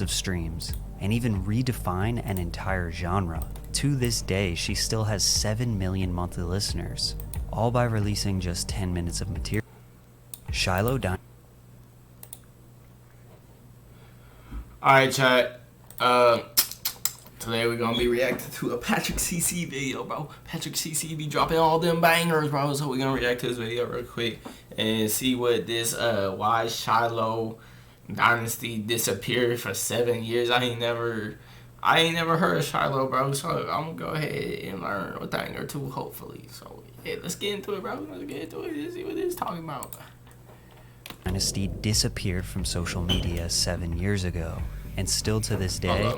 of streams and even redefine an entire genre. To this day, she still has 7 million monthly listeners, all by releasing just 10 minutes of material. Shiloh Dynasty. Alright, chat. Today we're gonna be reacting to a Patrick CC video, bro. Patrick CC be dropping all them bangers, bro. So we're gonna react to this video real quick and see what this why Shiloh Dynasty disappeared for 7 years. I ain't never heard of Shiloh, bro. So I'm gonna go ahead and learn a thing or two, hopefully. So yeah, let's get into it, bro. Let's get into it. Let's see what this is talking about. Dynasty disappeared from social media 7 years ago, and still to this day,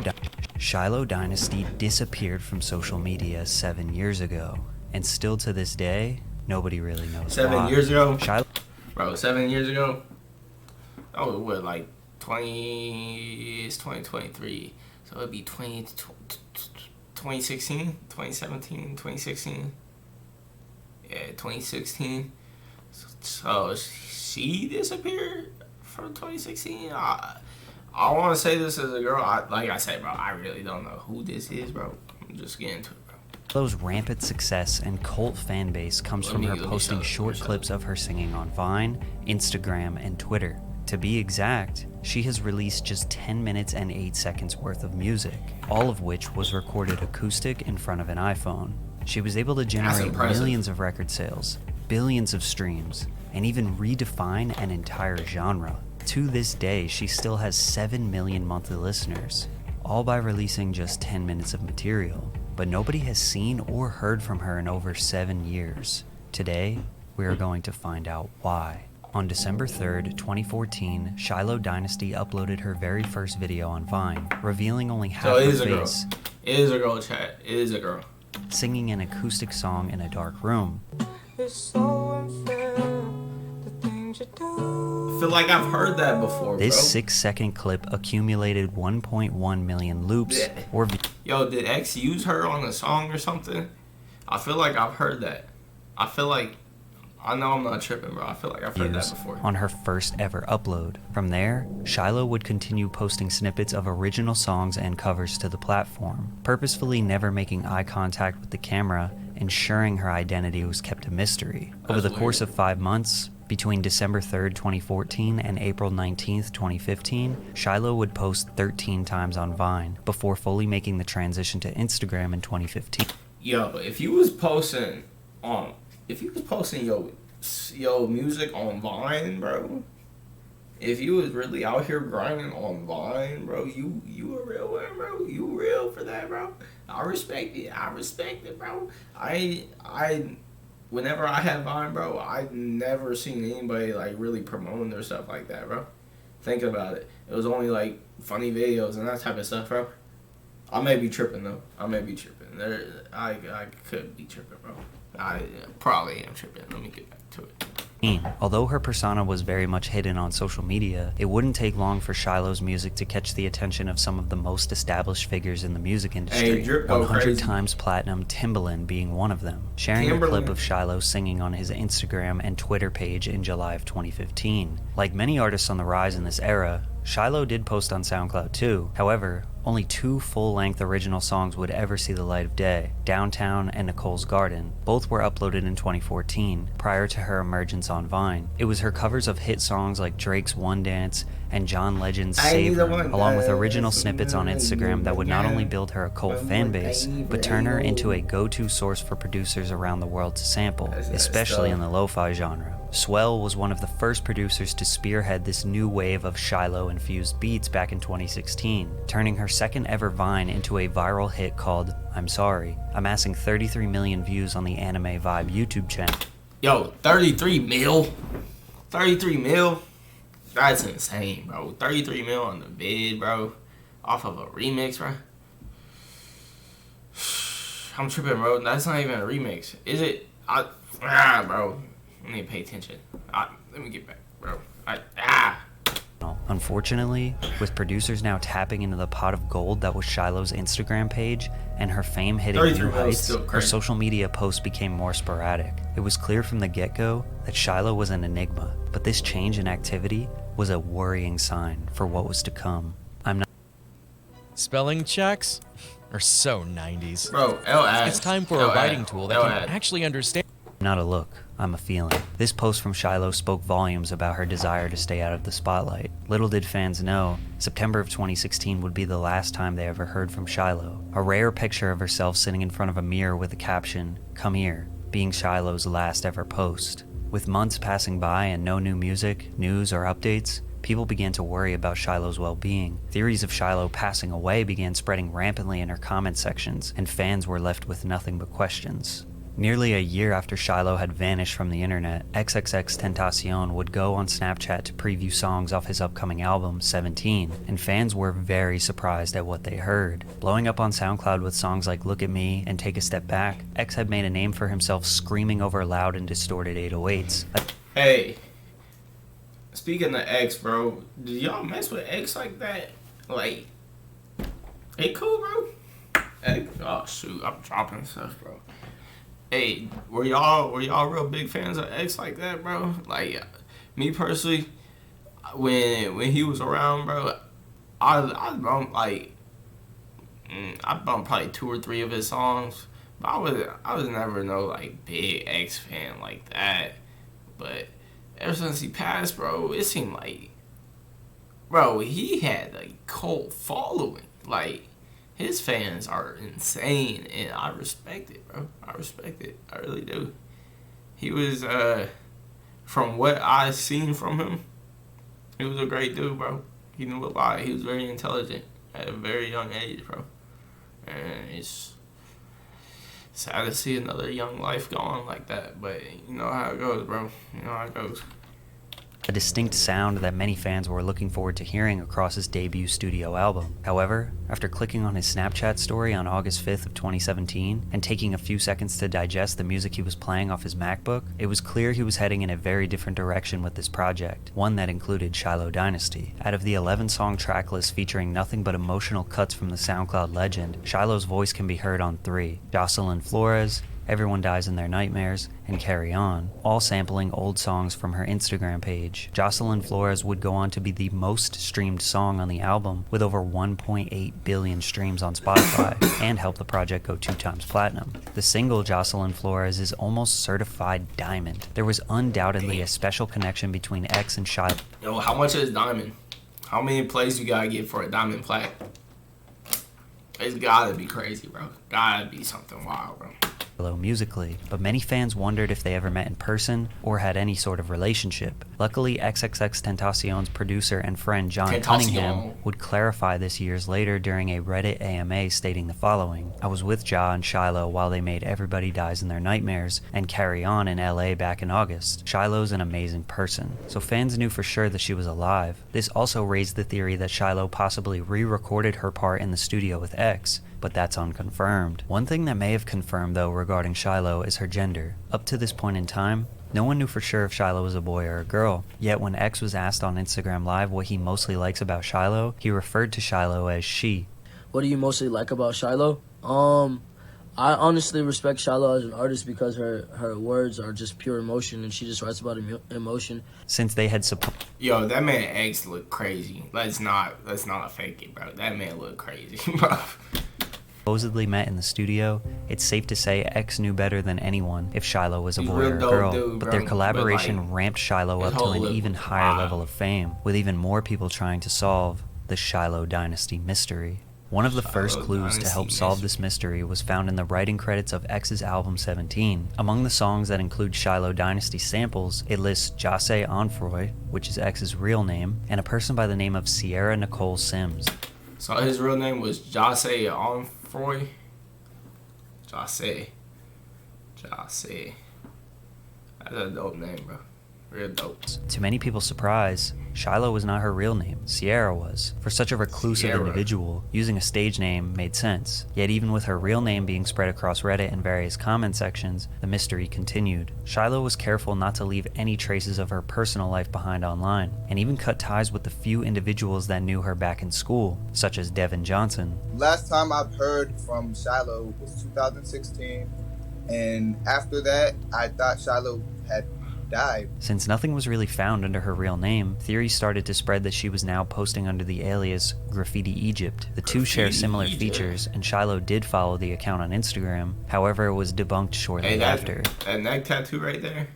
Shiloh Dynasty disappeared from social media 7 years ago, and still to this day, nobody really knows 7 years ago? Shiloh, bro, 7 years ago? Oh, what, like 20, it's 2023, so it'd be 2016, 2017, 2016, yeah, 2016, so she disappeared from 2016, I want to say this as a girl. Like I said, bro, I really don't know who this is, bro. I'm just getting into it, bro. Shilloh's rampant success and cult fan base comes from her posting short clips of her singing on Vine, Instagram, and Twitter. To be exact, she has released just 10 minutes and 8 seconds worth of music, all of which was recorded acoustic in front of an iPhone. She was able to generate millions of record sales, billions of streams, and even redefine an entire genre. To this day, she still has 7 million monthly listeners, all by releasing just 10 minutes of material. But nobody has seen or heard from her in over 7 years. Today, we are going to find out why. On December 3rd, 2014, Shiloh Dynasty uploaded her very first video on Vine, revealing only half her face. It is a girl, chat. It is a girl. Singing an acoustic song in a dark room. It's so unfair, the things you do. I feel like I've heard that before, This bro. 6-second clip accumulated 1.1 million loops or Yo, did X use her on a song or something? I feel like I've heard that. I feel like, I know I'm not tripping, bro. I feel like I've heard that before. On her first ever upload. From there, Shiloh would continue posting snippets of original songs and covers to the platform, purposefully never making eye contact with the camera, ensuring her identity was kept a mystery. Over the course of 5 months, between December 3rd, 2014 and April 19th, 2015, Shiloh would post 13 times on Vine before fully making the transition to Instagram in 2015. Yo, if you was posting your music on Vine, bro, if you was really out here grinding on Vine, bro, you a real one, bro. You real for that, bro. I respect it. I respect it, bro. Whenever I had Vine, bro, I never seen anybody like really promoting their stuff like that, bro. Thinking about it, it was only like funny videos and that type of stuff, bro. I may be tripping though. I may be tripping. I could be tripping, bro. I probably am tripping. Let me get back to it. Although her persona was very much hidden on social media, it wouldn't take long for Shiloh's music to catch the attention of some of the most established figures in the music industry, 100 times platinum Timbaland being one of them, sharing a clip of Shiloh singing on his Instagram and Twitter page in July of 2015. Like many artists on the rise in this era, Shiloh did post on SoundCloud too. However, only 2 full-length original songs would ever see the light of day, Downtown and Nicole's Garden. Both were uploaded in 2014, prior to her emergence on Vine. It was her covers of hit songs like Drake's One Dance and John Legend's Save Her, along with original snippets on Instagram that would not only build her a cult fan base, but turn her into a go-to source for producers around the world to sample, especially in the lo-fi genre. Swell was one of the first producers to spearhead this new wave of Shiloh-infused beats back in 2016, turning her second ever Vine into a viral hit called I'm Sorry, amassing 33 million views on the Anime Vibe YouTube channel. Yo, 33 mil? 33 mil? That's insane, bro. 33 mil on the vid, bro. Off of a remix, bro. I'm tripping, bro. That's not even a remix. Is it? Bro. I need to pay attention. Let me get back, bro. Unfortunately, with producers now tapping into the pot of gold that was Shiloh's Instagram page and her fame hitting new heights, her social media posts became more sporadic. It was clear from the get-go that Shiloh was an enigma, but this change in activity was a worrying sign for what was to come. Spelling checks are so 90s. Bro, L It's time for a writing tool that can actually understand. Not a look, I'm a feeling. This post from Shiloh spoke volumes about her desire to stay out of the spotlight. Little did fans know, September of 2016 would be the last time they ever heard from Shiloh. A rare picture of herself sitting in front of a mirror with the caption, "Come here," being Shiloh's last ever post. With months passing by and no new music, news, or updates, people began to worry about Shiloh's well-being. Theories of Shiloh passing away began spreading rampantly in her comment sections, and fans were left with nothing but questions. Nearly a year after Shiloh had vanished from the internet, XXXTentacion would go on Snapchat to preview songs off his upcoming album, 17, and fans were very surprised at what they heard. Blowing up on SoundCloud with songs like Look at Me and Take a Step Back, X had made a name for himself screaming over loud and distorted 808s. Hey, speaking of X, bro, do y'all mess with X like that? Like, hey, cool, bro? X, oh, shoot, I'm dropping stuff, bro. Hey, were y'all real big fans of X like that, bro? Like, me personally, when he was around, bro, I bumped probably 2 or 3 of his songs, but I was never no like big X fan like that. But ever since he passed, bro, it seemed like, bro, he had a cult following. Like, his fans are insane, and I respect it, bro. I respect it. I really do. He was, from what I seen from him, he was a great dude, bro. He knew a lot. He was very intelligent at a very young age, bro. And it's sad to see another young life gone like that, but you know how it goes, bro. You know how it goes. A distinct sound that many fans were looking forward to hearing across his debut studio album. However, after clicking on his Snapchat story on August 5th of 2017 and taking a few seconds to digest the music he was playing off his MacBook, it was clear he was heading in a very different direction with this project, one that included Shiloh Dynasty. Out of the 11-song tracklist featuring nothing but emotional cuts from the SoundCloud legend, Shiloh's voice can be heard on 3, Jocelyn Flores, Everyone Dies in Their Nightmares, and Carry On, all sampling old songs from her Instagram page. Jocelyn Flores would go on to be the most streamed song on the album, with over 1.8 billion streams on Spotify, and help the project go 2 times platinum. The single Jocelyn Flores is almost certified diamond. There was undoubtedly a special connection between X and Shiloh. Yo, how much is diamond? How many plays you gotta get for a diamond plaque? It's gotta be crazy, bro. Gotta be something wild, bro. Musically, but many fans wondered if they ever met in person or had any sort of relationship. Luckily, XXXTentacion's producer and friend John Cunningham would clarify this years later during a Reddit AMA, stating the following: "I was with Ja and Shiloh while they made Everybody Dies in Their Nightmares and Carry On in LA back in August. Shiloh's an amazing person." So fans knew for sure that she was alive. This also raised the theory that Shiloh possibly re-recorded her part in the studio with X, but that's unconfirmed. One thing that may have confirmed, though, regarding Shiloh is her gender. Up to this point in time, no one knew for sure if Shiloh was a boy or a girl. Yet when X was asked on Instagram Live what he mostly likes about Shiloh, he referred to Shiloh as she. What do you mostly like about Shiloh? I honestly respect Shiloh as an artist because her words are just pure emotion, and she just writes about emotion. Since they had Yo, that man X look crazy. Let's not fake it, bro. That man look crazy, bro. Supposedly met in the studio, it's safe to say X knew better than anyone if Shiloh was a boy or a girl, dude, but bro. their collaboration But, like, ramped Shiloh up to an even higher level of fame, with even more people trying to solve the Shiloh Dynasty mystery. One of the first clues to help solve this mystery was found in the writing credits of X's album 17. Among the songs that include Shiloh Dynasty samples, it lists Jase Onfroy, which is X's real name, and a person by the name of Sierra Nicole Sims. So his real name was Jase Onfroy. Jase. That's a dope name, bro. Real dope. To many people's surprise, Shiloh was not her real name. Sierra was. For such a reclusive individual, using a stage name made sense. Yet even with her real name being spread across Reddit and various comment sections, the mystery continued. Shiloh was careful not to leave any traces of her personal life behind online, and even cut ties with the few individuals that knew her back in school, such as Devin Johnson. Last time I've heard from Shiloh was 2016, and after that, I thought Shiloh had died. Since nothing was really found under her real name, theories started to spread that she was now posting under the alias Graffiti Egypt. The two share similar features, and Shiloh did follow the account on Instagram. However, it was debunked shortly after. That neck tattoo right there,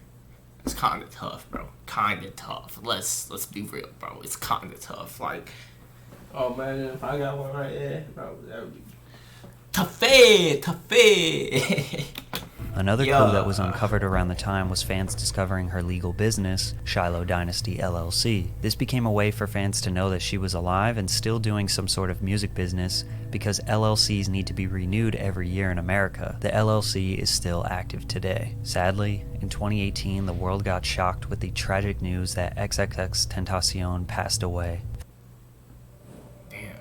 it's kind of tough, bro. Kind of tough. Let's be real, bro. It's kind of tough. Like, oh man, if I got one right there, bro, that would be tough. Another clue that was uncovered around the time was fans discovering her legal business, Shiloh Dynasty LLC. This became a way for fans to know that she was alive and still doing some sort of music business, because LLCs need to be renewed every year in America. The LLC is still active today. Sadly, in 2018, the world got shocked with the tragic news that XXXTentacion passed away. Damn.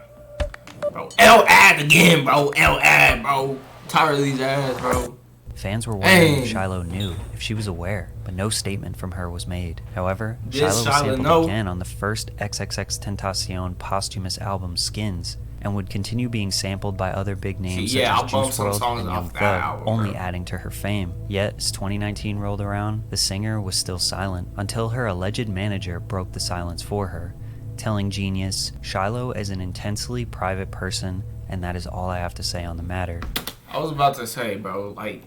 Bro, L-Ad again, bro. L-Ad, bro. Tired of these ads, bro. Fans were wondering if Shiloh knew, if she was aware, but no statement from her was made. However, Shiloh was sampled again on the first XXXTentacion posthumous album, Skins, and would continue being sampled by other big names such as Juice WRLD and Young Thug, only adding to her fame. Yet, as 2019 rolled around, the singer was still silent, until her alleged manager broke the silence for her, telling Genius, "Shiloh is an intensely private person, and that is all I have to say on the matter." I was about to say, bro, like,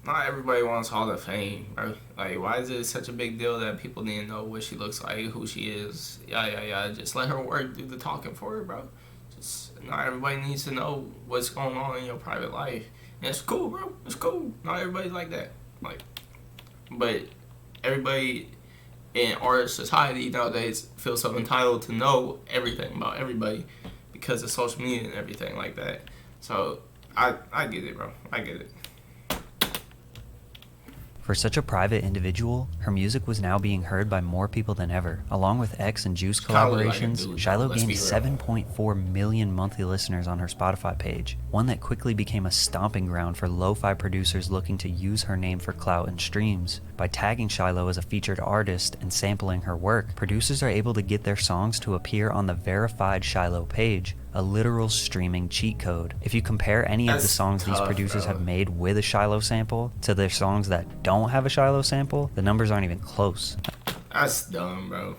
not everybody wants Hall of Fame, bro. Like, why is it such a big deal that people need to know what she looks like, who she is? Yeah. Just let her work, do the talking for her, bro. Just, not everybody needs to know what's going on in your private life. And it's cool, bro. It's cool. Not everybody's like that. Like, but everybody in our society nowadays feels so entitled to know everything about everybody because of social media and everything like that. So, I get it, bro. I get it. For such a private individual, her music was now being heard by more people than ever. Along with X and Juice collaborations, Shiloh gained 7.4 million monthly listeners on her Spotify page, one that quickly became a stomping ground for lo-fi producers looking to use her name for clout and streams. By tagging Shiloh as a featured artist and sampling her work, producers are able to get their songs to appear on the verified Shiloh page, a literal streaming cheat code. If you compare any of the songs these producers have made with a Shiloh sample to their songs that don't have a Shiloh sample, the numbers aren't even close. That's dumb, bro.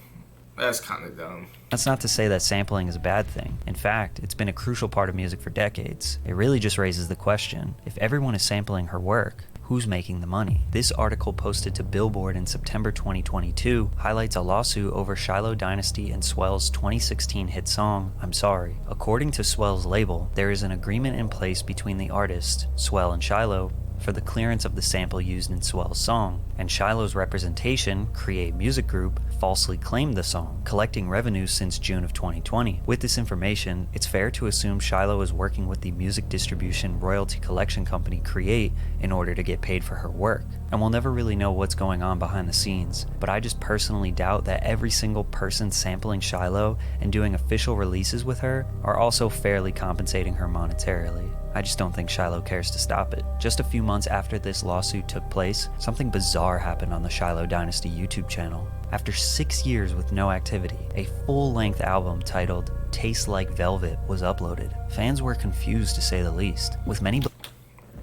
That's kind of dumb. That's not to say that sampling is a bad thing. In fact, it's been a crucial part of music for decades. It really just raises the question, if everyone is sampling her work, who's making the money? This article, posted to Billboard in September 2022, highlights a lawsuit over Shiloh Dynasty and Swell's 2016 hit song, I'm Sorry. According to Swell's label, there is an agreement in place between the artist, Swell and Shiloh, for the clearance of the sample used in Swell's song, and Shiloh's representation, Create Music Group, falsely claimed the song, collecting revenues since June of 2020. With this information, it's fair to assume Shiloh is working with the music distribution royalty collection company Create in order to get paid for her work. And we'll never really know what's going on behind the scenes, but I just personally doubt that every single person sampling Shiloh and doing official releases with her are also fairly compensating her monetarily. I just don't think Shiloh cares to stop it. Just a few months after this lawsuit took place, something bizarre happened on the Shiloh Dynasty YouTube channel. After 6 years with no activity, a full-length album titled Taste Like Velvet was uploaded. Fans were confused, to say the least, with many...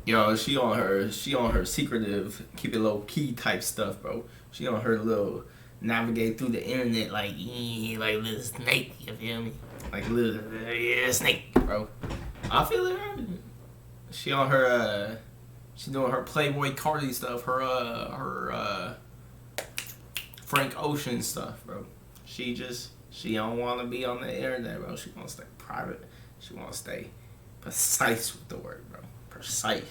Yo, she on her secretive, keep it low key type stuff, bro. She on her little navigate through the internet like little snake, you feel me? Like little snake, bro. I feel it. She on her she doing her Playboy Cardi stuff, her Frank Ocean stuff, bro. She don't want to be on the internet, bro. She want to stay private. She want to stay precise with the word, bro. Precise.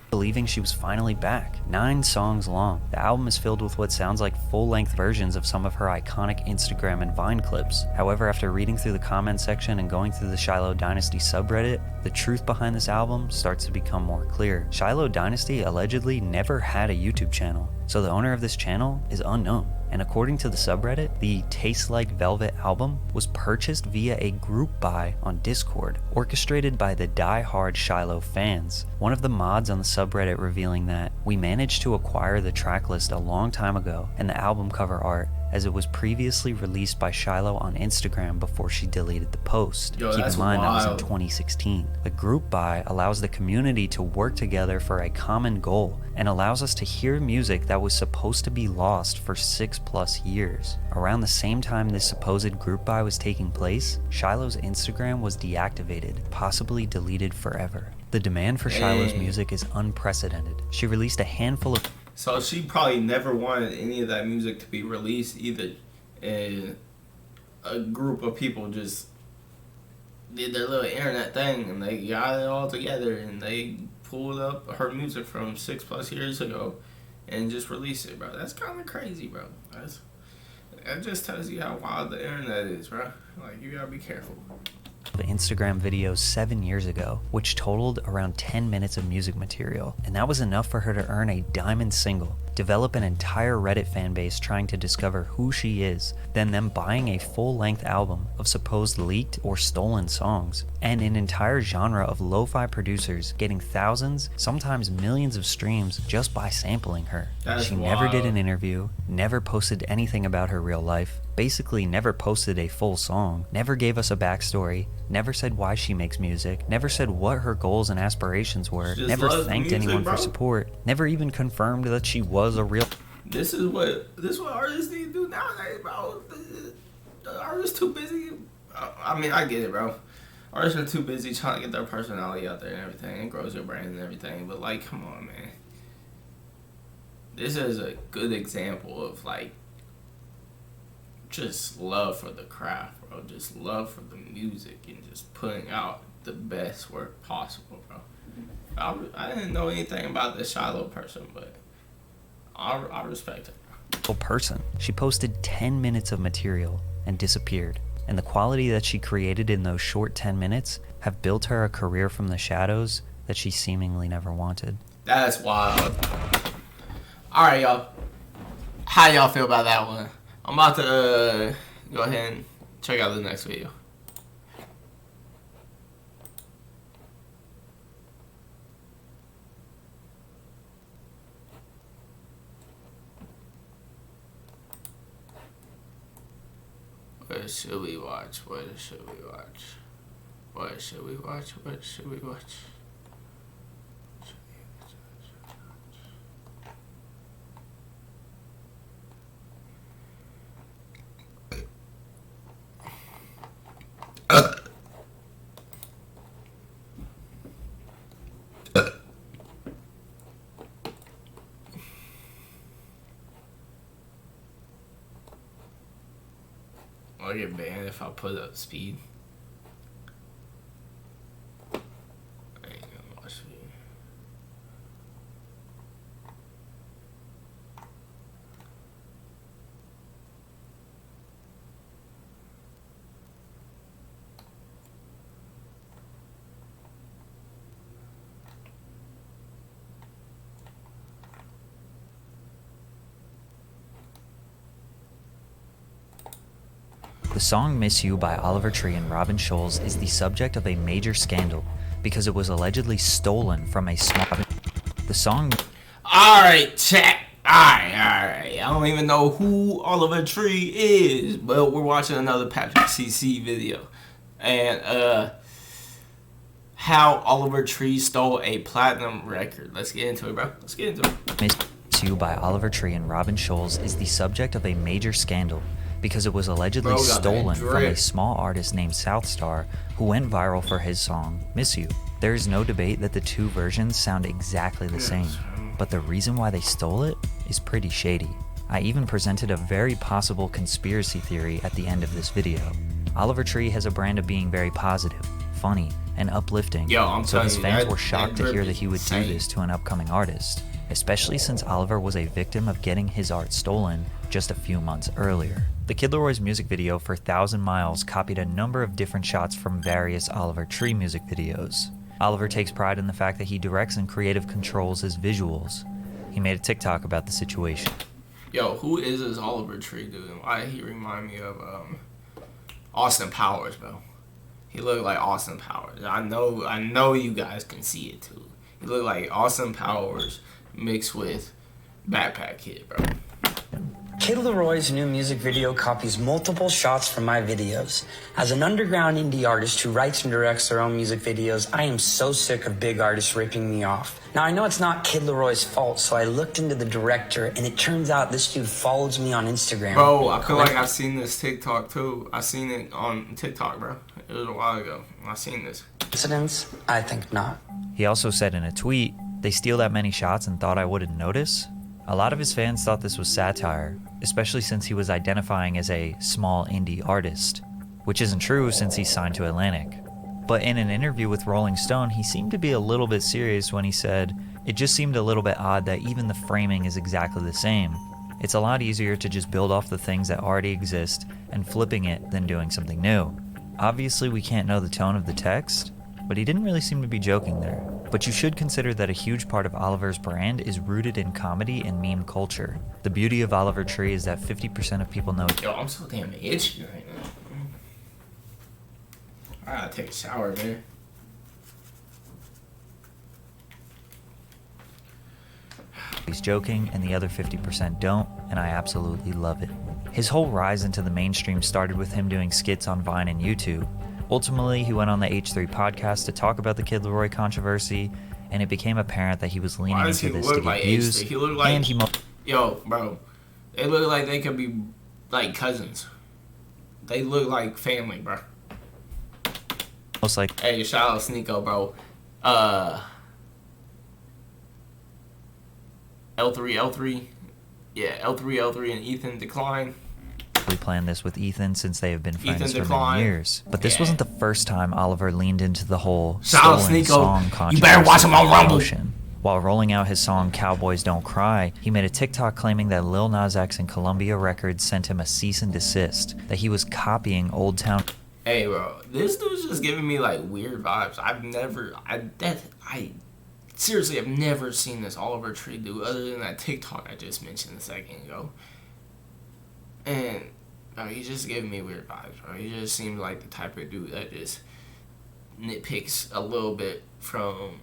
Believing she was finally back. 9 songs long. The album is filled with what sounds like full-length versions of some of her iconic Instagram and Vine clips. However, after reading through the comment section and going through the Shiloh Dynasty subreddit, the truth behind this album starts to become more clear. Shiloh Dynasty allegedly never had a YouTube channel, so the owner of this channel is unknown. And according to the subreddit, the Taste Like Velvet album was purchased via a group buy on Discord, orchestrated by the die-hard Shiloh fans. One of the mods on the subreddit revealing that, "We managed to acquire the track list a long time ago and the album cover art, as it was previously released by Shiloh on Instagram before she deleted the post. Keep in mind that was in 2016. The group buy allows the community to work together for a common goal and allows us to hear music that was supposed to be lost for 6+ years. Around the same time this supposed group buy was taking place, Shiloh's Instagram was deactivated, possibly deleted forever. The demand for Shiloh's music is unprecedented. She released a handful of... So she probably never wanted any of that music to be released either. And a group of people just did their little internet thing and they got it all together and they pulled up her music from 6+ years ago and just released it, bro. That's kind of crazy, bro. That just tells you how wild the internet is, bro. Like, you gotta be careful. The Instagram videos 7 years ago, which totaled around 10 minutes of music material, and that was enough for her to earn a diamond single, develop an entire Reddit fan base trying to discover who she is, then them buying a full-length album of supposed leaked or stolen songs, and an entire genre of lo-fi producers getting thousands, sometimes millions of streams just by sampling her. She never did an interview, never posted anything about her real life, basically never posted a full song, never gave us a backstory, never said why she makes music, never said what her goals and aspirations were, never thanked anyone for support, never even confirmed that she was a real... This is what artists need to do nowadays, bro. The artists too busy. I mean, I get it, bro. Artists are too busy trying to get their personality out there and everything. It grows your brand and everything. But, like, come on, man. This is a good example of, like, just love for the craft, bro. Just love for the music and just putting out the best work possible, bro. I didn't know anything about this Shiloh person, but I respect her. Person. She posted 10 minutes of material and disappeared. And the quality that she created in those short 10 minutes have built her a career from the shadows that she seemingly never wanted. That's wild. Alright, y'all. How y'all feel about that one? I'm about to go ahead and check out the next video. What should we watch? What should we watch? What should we watch? What should we watch? I'll get banned if I put up speed. I ain't gonna watch speed. The song Miss You by Oliver Tree and Robin Schulz is the subject of a major scandal because it was allegedly stolen from a small... The song... Alright, chat. Alright. I don't even know who Oliver Tree is, but we're watching another Patrick CC video. And, how Oliver Tree stole a platinum record. Let's get into it, bro. Let's get into it. Miss You by Oliver Tree and Robin Schulz is the subject of a major scandal because it was allegedly stolen from a small artist named Southstar who went viral for his song, Miss You. There is no debate that the two versions sound exactly the same, but the reason why they stole it is pretty shady. I even presented a very possible conspiracy theory at the end of this video. Oliver Tree has a brand of being very positive, funny, and uplifting, so his fans were shocked to hear that he would do this to an upcoming artist, especially since Oliver was a victim of getting his art stolen just a few months earlier. The Kid Leroy's music video for 1,000 Miles copied a number of different shots from various Oliver Tree music videos. Oliver takes pride in the fact that he directs and creative controls his visuals. He made a TikTok about the situation. Yo, who is this Oliver Tree dude? Why he remind me of Austin Powers, bro? He looked like Austin Powers. I know you guys can see it too. He looked like Austin Powers mixed with Backpack Kid, bro. Kid Leroy's new music video copies multiple shots from my videos. As an underground indie artist who writes and directs their own music videos, I am so sick of big artists ripping me off. Now, I know it's not Kid Leroy's fault, so I looked into the director, and it turns out this dude follows me on Instagram. Bro, I feel like I've seen this TikTok too. I seen it on TikTok, bro. It was a while ago. I seen this. Coincidence? I think not. He also said in a tweet, "They steal that many shots and thought I wouldn't notice?" A lot of his fans thought this was satire, especially since he was identifying as a small indie artist, which isn't true since he's signed to Atlantic. But in an interview with Rolling Stone, he seemed to be a little bit serious when he said, "It just seemed a little bit odd that even the framing is exactly the same. It's a lot easier to just build off the things that already exist and flipping it than doing something new." Obviously, we can't know the tone of the text, but he didn't really seem to be joking there. But you should consider that a huge part of Oliver's brand is rooted in comedy and meme culture. The beauty of Oliver Tree is that 50% of people know. Yo, I'm so damn itchy right now. I gotta take a shower, man. He's joking, and the other 50% don't, and I absolutely love it. His whole rise into the mainstream started with him doing skits on Vine and YouTube. Ultimately, he went on the H3 podcast to talk about the Kid Leroy controversy, and it became apparent that he was leaning into this to get views. He looked like, yo, bro, they look like they could be like cousins. They look like family, bro. Most like, hey, shout out Sneeko, bro. L3, yeah, L3, and Ethan Decline. We planned this with Ethan since they have been friends for many years. But this wasn't the first time Oliver leaned into the whole stolen song controversy. You better watch him on Rumble. While rolling out his song Cowboys Don't Cry, he made a TikTok claiming that Lil Nas X and Columbia Records sent him a cease and desist, that he was copying Old Town. Hey, bro, this dude's just giving me like weird vibes. Seriously, I've never seen this Oliver Tree do other than that TikTok I just mentioned a second ago. And he's just giving me weird vibes, bro. He just seems like the type of dude that just nitpicks a little bit from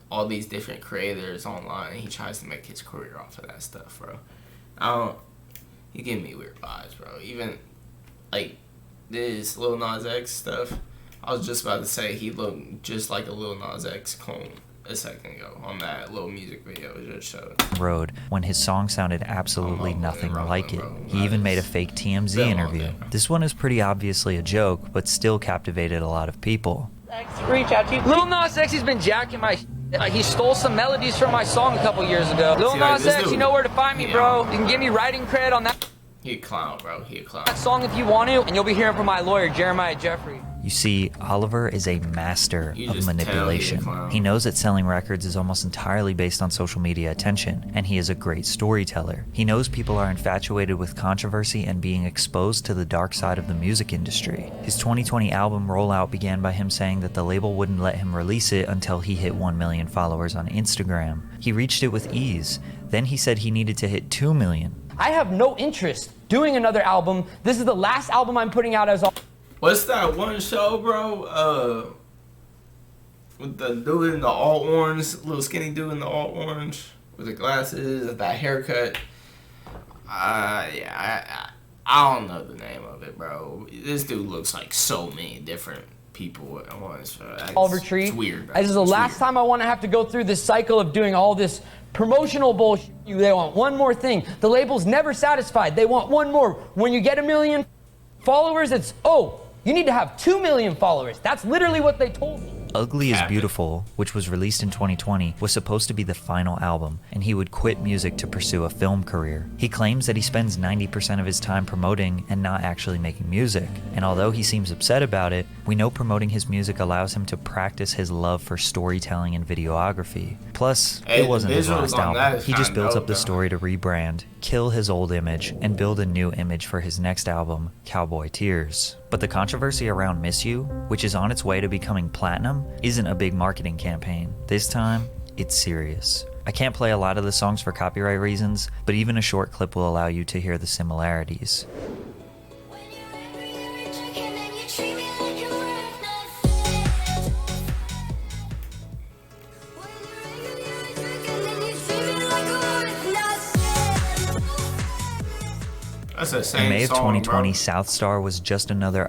all these different creators online. He tries to make his career off of that stuff, bro. He giving me weird vibes, bro. Even like this Lil Nas X stuff. I was just about to say he looked just like a Lil Nas X clone a second ago on that little music video it just showed. Road, when his song sounded absolutely nothing like it. He even made a fake TMZ interview. This one is pretty obviously a joke, but still captivated a lot of people. Reach out to you. Lil Nas X, he's been jacking my he stole some melodies from my song a couple years ago. Lil Nas X, you know where to find me, bro. You can give me writing cred on that. He a clown, bro. He a clown. That song if you want to, and you'll be hearing from my lawyer, Jeremiah Jeffrey. You see, Oliver is a master of manipulation. He knows that selling records is almost entirely based on social media attention, and he is a great storyteller. He knows people are infatuated with controversy and being exposed to the dark side of the music industry. His 2020 album rollout began by him saying that the label wouldn't let him release it until he hit 1 million followers on Instagram. He reached it with ease. Then he said he needed to hit 2 million. I have no interest doing another album. This is the last album I'm putting out as all. What's that one show, bro? With the dude in the all orange, little skinny dude in the all orange with the glasses, that haircut. I don't know the name of it, bro. This dude looks like so many different people at once. Oliver Tree. It's weird, bro. This is the last time I want to have to go through this cycle of doing all this promotional bullshit. They want one more thing. The label's never satisfied. They want one more. When you get 1 million followers, it's, oh, you need to have 2 million followers. That's literally what they told me. Ugly is Beautiful, which was released in 2020, was supposed to be the final album, and he would quit music to pursue a film career. He claims that he spends 90% of his time promoting and not actually making music. And although he seems upset about it, we know promoting his music allows him to practice his love for storytelling and videography. Plus, it wasn't his last album. He just built up the story to rebrand, kill his old image, and build a new image for his next album, Cowboy Tears. But the controversy around Miss You, which is on its way to becoming platinum, isn't a big marketing campaign. This time, it's serious. I can't play a lot of the songs for copyright reasons, but even a short clip will allow you to hear the similarities. That's the same In May of song, 2020, bro. South Star was just another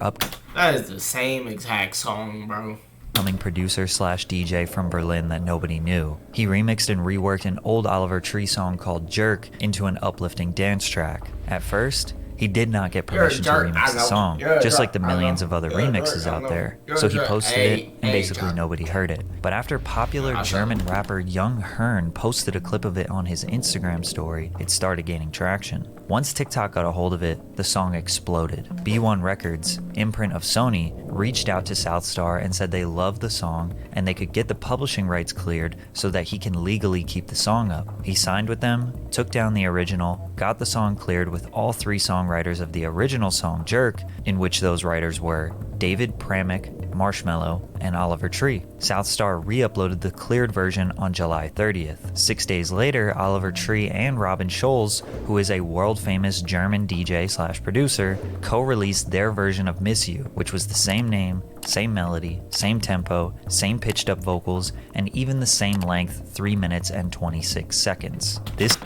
That is the same exact song, bro. upcoming producer slash DJ from Berlin that nobody knew. He remixed and reworked an old Oliver Tree song called Jerk into an uplifting dance track. At first, he did not get permission to remix the song, just like the millions of other remixes out there. So he posted it, and basically nobody heard it. But after popular German rapper Young Hearn posted a clip of it on his Instagram story, it started gaining traction. Once TikTok got a hold of it, the song exploded. B1 Records, imprint of Sony, reached out to South Star and said they loved the song and they could get the publishing rights cleared so that he can legally keep the song up. He signed with them, took down the original, got the song cleared with all three songwriters of the original song Jerk, in which those writers were David Pramick, Marshmello, and Oliver Tree. South Star re-uploaded the cleared version on July 30th. 6 days later, Oliver Tree and Robin Scholz, who is a world-famous German DJ slash producer, co-released their version of Miss You, which was the same name, same melody, same tempo, same pitched up vocals, and even the same length, 3 minutes and 26 seconds. This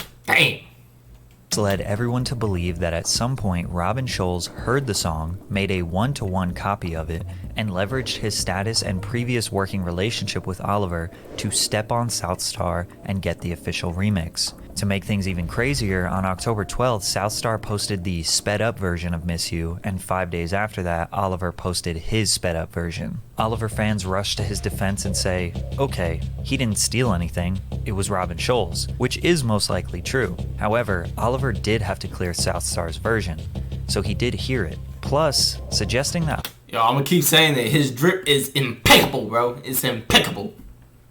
led everyone to believe that at some point Robin Scholz heard the song, made a one-to-one copy of it, and leveraged his status and previous working relationship with Oliver to step on South Star and get the official remix. To make things even crazier, on October 12th, South Star posted the sped-up version of Miss You, and 5 days after that, Oliver posted his sped-up version. Oliver fans rushed to his defense and say, okay, he didn't steal anything, it was Robin Scholz, which is most likely true. However, Oliver did have to clear South Star's version, so he did hear it. Plus, suggesting that Yo, I'm gonna keep saying that his drip is impeccable, bro. It's impeccable.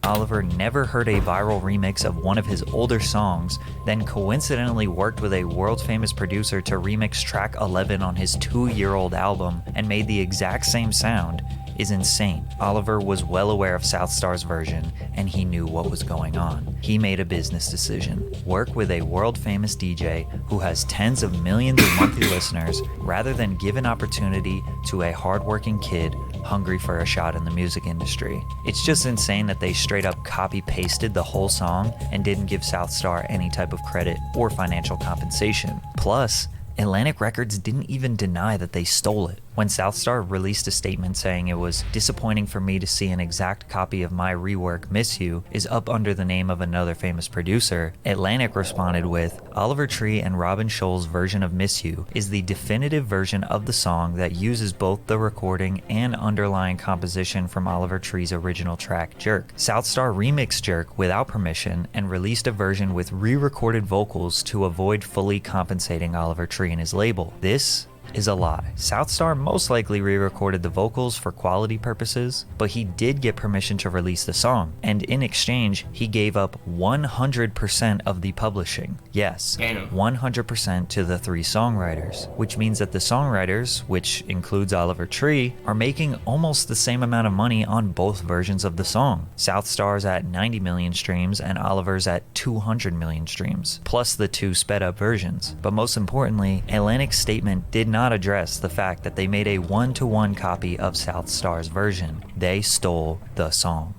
Oliver never heard a viral remix of one of his older songs, then coincidentally worked with a world-famous producer to remix track 11 on his 2-year-old album and made the exact same sound, is insane. Oliver was well aware of South Star's version, and he knew what was going on. He made a business decision. Work with a world-famous DJ who has tens of millions of monthly listeners, rather than give an opportunity to a hardworking kid hungry for a shot in the music industry. It's just insane that they straight up copy-pasted the whole song and didn't give South Star any type of credit or financial compensation. Plus, Atlantic Records didn't even deny that they stole it. When South Star released a statement saying it was disappointing for me to see an exact copy of my rework Miss You is up under the name of another famous producer, Atlantic responded with, Oliver Tree and Robin Scholz' version of Miss You is the definitive version of the song that uses both the recording and underlying composition from Oliver Tree's original track Jerk. South Star remixed Jerk without permission and released a version with re-recorded vocals to avoid fully compensating Oliver Tree and his label. This is a lie. South Star most likely re-recorded the vocals for quality purposes, but he did get permission to release the song, and in exchange, he gave up 100% of the publishing. Yes, 100% to the three songwriters, which means that the songwriters, which includes Oliver Tree, are making almost the same amount of money on both versions of the song. South Star's at 90 million streams and Oliver's at 200 million streams, plus the two sped-up versions. But most importantly, Atlantic's statement did not address the fact that they made a one-to-one copy of South Star's version. They stole the song.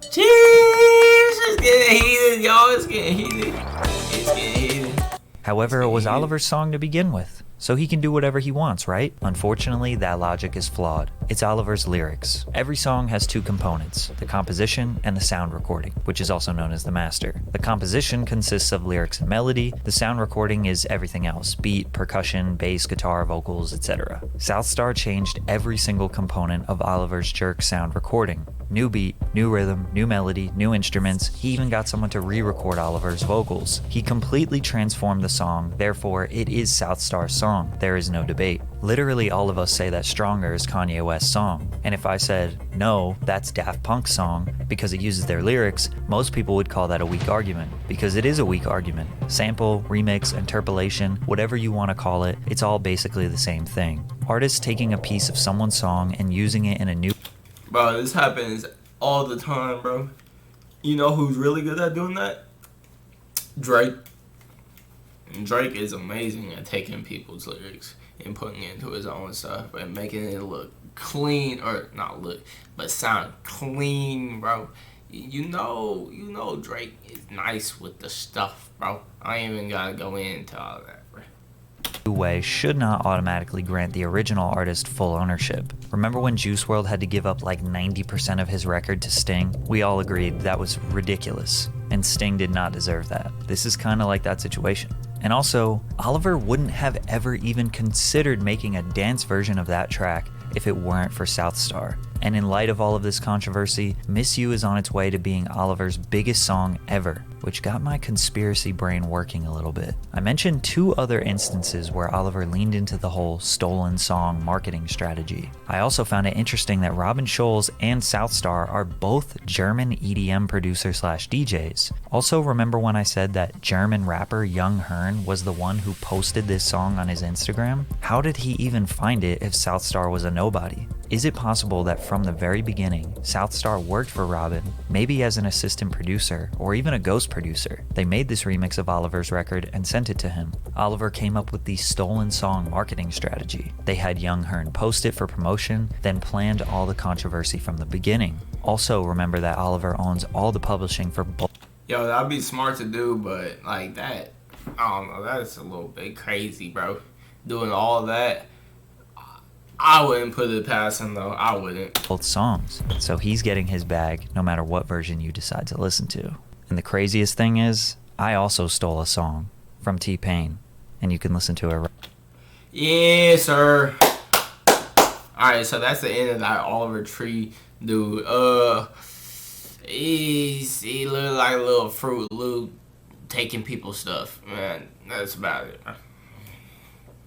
Jeez, it's getting heated, y'all. It's getting heated. It's getting heated. However, it was Oliver's song to begin with, so he can do whatever he wants, right? Unfortunately, that logic is flawed. It's Oliver's lyrics. Every song has two components, the composition and the sound recording, which is also known as the master. The composition consists of lyrics and melody. The sound recording is everything else, beat, percussion, bass, guitar, vocals, etc. South Star changed every single component of Oliver's Jerk sound recording. New beat, new rhythm, new melody, new instruments. He even got someone to re-record Oliver's vocals. He completely transformed the song, therefore it is South Star's song. There is no debate. Literally all of us say that Stronger is Kanye West's song, and if I said, no, that's Daft Punk's song, because it uses their lyrics, most people would call that a weak argument, because it is a weak argument. Sample, remix, interpolation, whatever you want to call it, it's all basically the same thing. Artists taking a piece of someone's song and using it in a new... Bro, this happens all the time, bro. You know who's really good at doing that? Drake. And Drake is amazing at taking people's lyrics and putting it into his own stuff and making it look clean, or not look, but sound clean, bro. You know Drake is nice with the stuff, bro. I ain't even gotta go into all that, way should not automatically grant the original artist full ownership. Remember when Juice WRLD had to give up like 90% of his record to Sting? We all agreed that was ridiculous, and Sting did not deserve that. This is kind of like that situation. And also, Oliver wouldn't have ever even considered making a dance version of that track if it weren't for South Star. And in light of all of this controversy, Miss You is on its way to being Oliver's biggest song ever, which got my conspiracy brain working a little bit. I mentioned 2 other instances where Oliver leaned into the whole stolen song marketing strategy. I also found it interesting that Robin Schulz and South Star are both German EDM producers / DJs. Also, remember when I said that German rapper Young Hearn was the one who posted this song on his Instagram? How did he even find it if South Star was a nobody? Is it possible that from the very beginning, South Star worked for Robin, maybe as an assistant producer or even a ghost producer? They made this remix of Oliver's record and sent it to him. Oliver came up with the stolen song marketing strategy. They had Young Hearn post it for promotion, then planned all the controversy from the beginning. Also, remember that Oliver owns all the publishing for both. Yo, that'd be smart to do, but like that, I don't know, that's a little bit crazy, bro. Doing all of that. I wouldn't put it past him though. I wouldn't. Both songs. So he's getting his bag no matter what version you decide to listen to. And the craziest thing is, I also stole a song from T-Pain, and you can listen to it. Yeah, sir. Alright, so that's the end of that Oliver Tree dude. He looked like a little Fruit Loop taking people's stuff. Man, that's about it.